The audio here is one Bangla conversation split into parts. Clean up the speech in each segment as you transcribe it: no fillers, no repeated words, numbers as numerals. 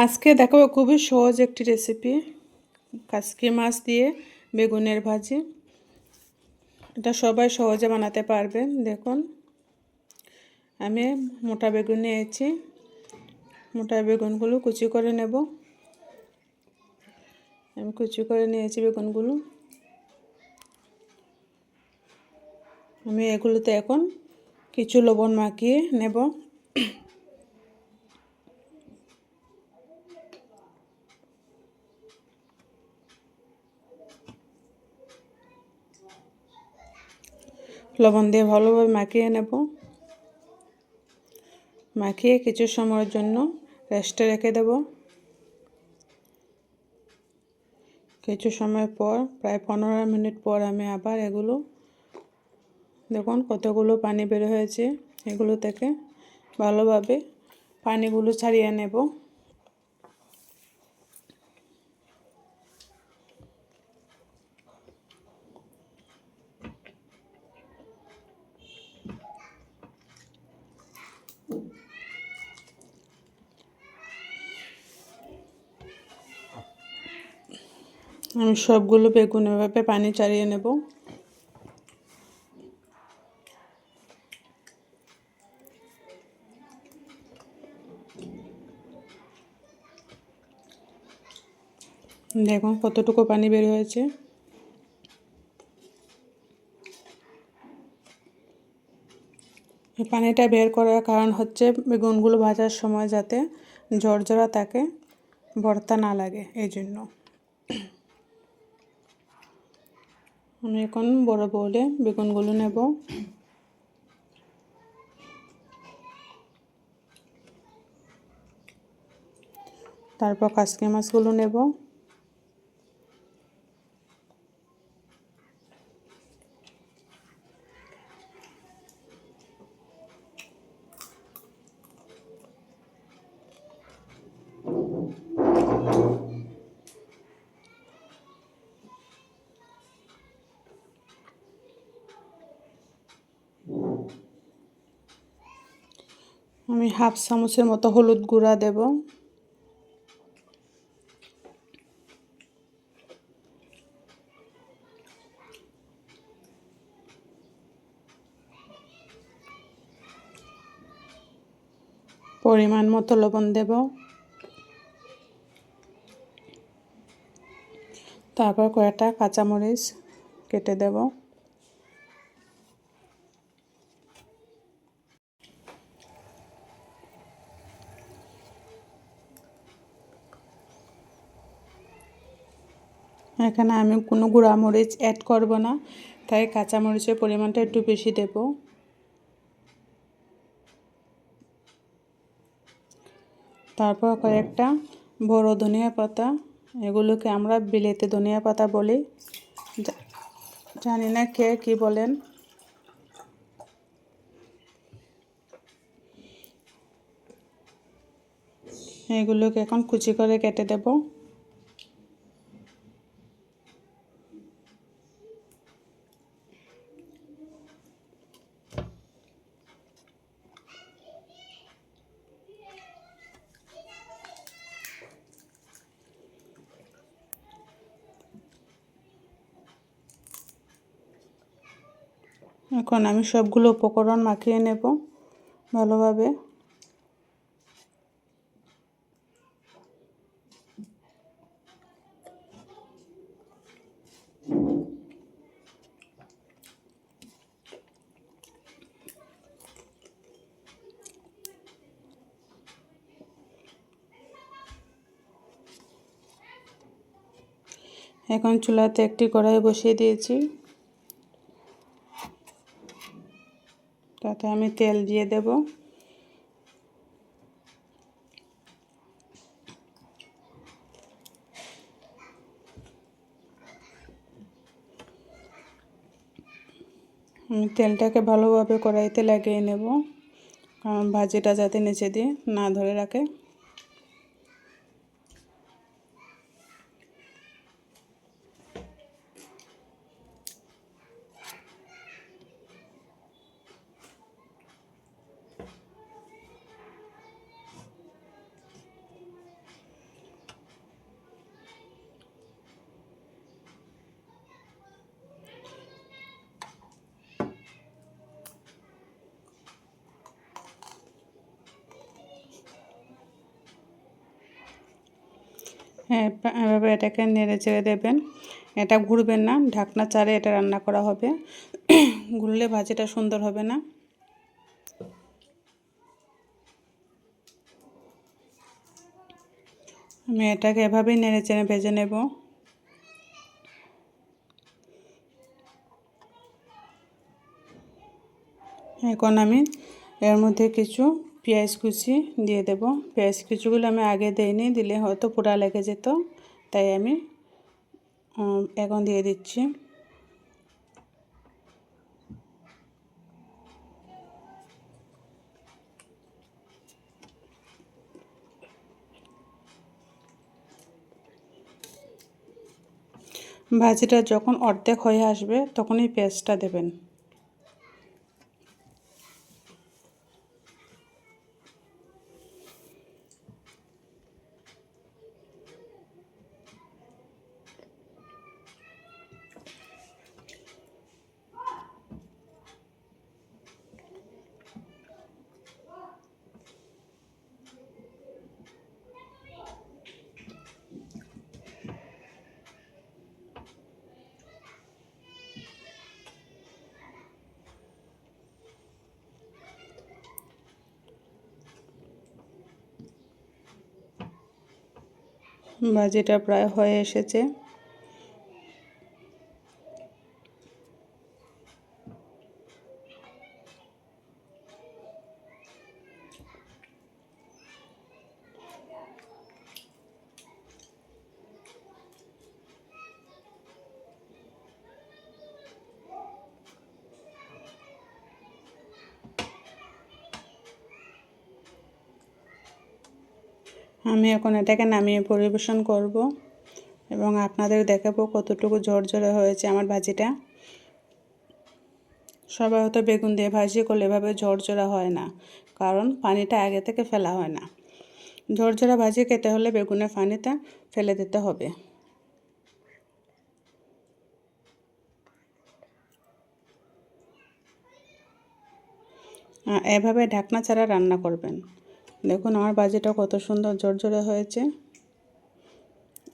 আজকে দেখাবো খুবই সহজ একটি রেসিপি, কাসকি মাছ দিয়ে বেগুনের ভাজি। এটা সবাই সহজে বানাতে পারবেন। দেখুন, আমি মোটা বেগুন নিয়েছি। মোটা বেগুনগুলো কুচি করে নেব। আমি কুচি করে নিয়েছি বেগুনগুলো। আমি এগুলোতে এখন কিছু লবণ মাখিয়ে নেব। লবণ দিয়ে ভালোভাবে মাখিয়ে নেব। মাখিয়ে কিছু সময়ের জন্য রেস্টে রেখে দেব। কিছু সময় পর, প্রায় 15 মিনিট পর আমি আবার এগুলো, দেখুন কতগুলো পানি বের হয়েছে। এগুলো থেকে ভালোভাবে পানিগুলো ছাড়িয়ে নেব। আমি সবগুলো বেগুন এভাবে পানি ছাড়িয়ে নেব। দেখুন কতটুকু পানি বের হয়েছে। এই পানিটা বের করার কারণ হচ্ছে বেগুনগুলো ভাজার সময় যাতে ঝরঝরা থাকে, ভর্তা না লাগে, এই জন্য। আমি এখন বড় বউলে বেগুনগুলো নেব। তারপর কাসকি মাছগুলো নেব। আমি হাফ চামচের মতো হলুদ গুঁড়া দেব। পরিমাণ মতো লবণ দেব। তারপর কয়েকটা কাঁচামরিচ কেটে দেব। এখানে আমি কোনো গুঁড়া মরিচ অ্যাড করব না, তাই কাঁচামরিচের পরিমাণটা একটু বেশি দেব। তারপর কয়েকটা বড় ধনিয়া পাতা, এগুলোকে আমরা বিলেতি ধনিয়া পাতা বলি, জানি না কে কী বলেন। এগুলোকে এখন কুচি করে কেটে দেব। এখন আমি সবগুলো উপকরণ মাখিয়ে নেব ভালোভাবে। এখন চুলাতে একটি কড়াই বসিয়ে দিয়েছি। তাতে আমি তেল দিয়ে দেব। আমি তেলটাকে ভালোভাবে কড়াইতে লাগিয়ে নেব, কারণ ভাজিটা যাতে নিচে দিয়ে না ধরে রাখে। হ্যাঁ, এভাবে এটাকে নেড়ে চেড়ে দেবেন। এটা ঘুরবেন না, ঢাকনা চারে এটা রান্না করা হবে। ঘুরলে ভাজিটা সুন্দর হবে না। আমি এটাকে এভাবেই নেড়ে চেড়ে ভেজে নেব। এখন আমি এর মধ্যে কিছু পেঁয়াজ কুচি দিয়ে দেব। পেঁয়াজ কুচিগুলো আমি আগে দিইনি, দিলে হয়তো পোড়া লেগে যেত, তাই আমি এখন দিয়ে দিচ্ছি। ভাজিটা যখন অর্ধেক হয়ে আসবে তখনই পেঁয়াজটা দেবেন। ভাজিটা প্রায় হয়ে এসেছে। আমি এখন এটাকে নামিয়ে পরিবেশন করব এবং আপনাদের দেখাবো কতটুকু ঝরঝরে হয়েছে আমার ভাজিটা। সবাই হয়তো বেগুন দিয়ে ভাজি করলে এভাবে ঝরঝরা হয় না, কারণ পানিটা আগে থেকে ফেলা হয় না। ঝরঝরা ভাজি খেতে হলে বেগুনের পানিটা ফেলে দিতে হবে। এভাবে ঢাকনা ছাড়া রান্না করবেন। দেখুন আমার ভাজিটা কত সুন্দর ঝরঝরে হয়েছে।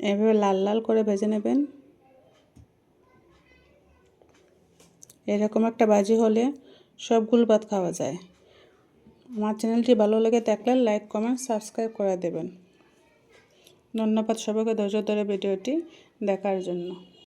এভাবে লাল লাল করে ভেজে নেবেন। এরকম একটা ভাজি হলে সবগুলো ভাত খাওয়া যায়। আমার চ্যানেলটি ভালো লেগে থাকলে লাইক, কমেন্ট, সাবস্ক্রাইব করে দেবেন। ধন্যবাদ সবাইকে ধৈর্য ধরে ভিডিওটি দেখার জন্য।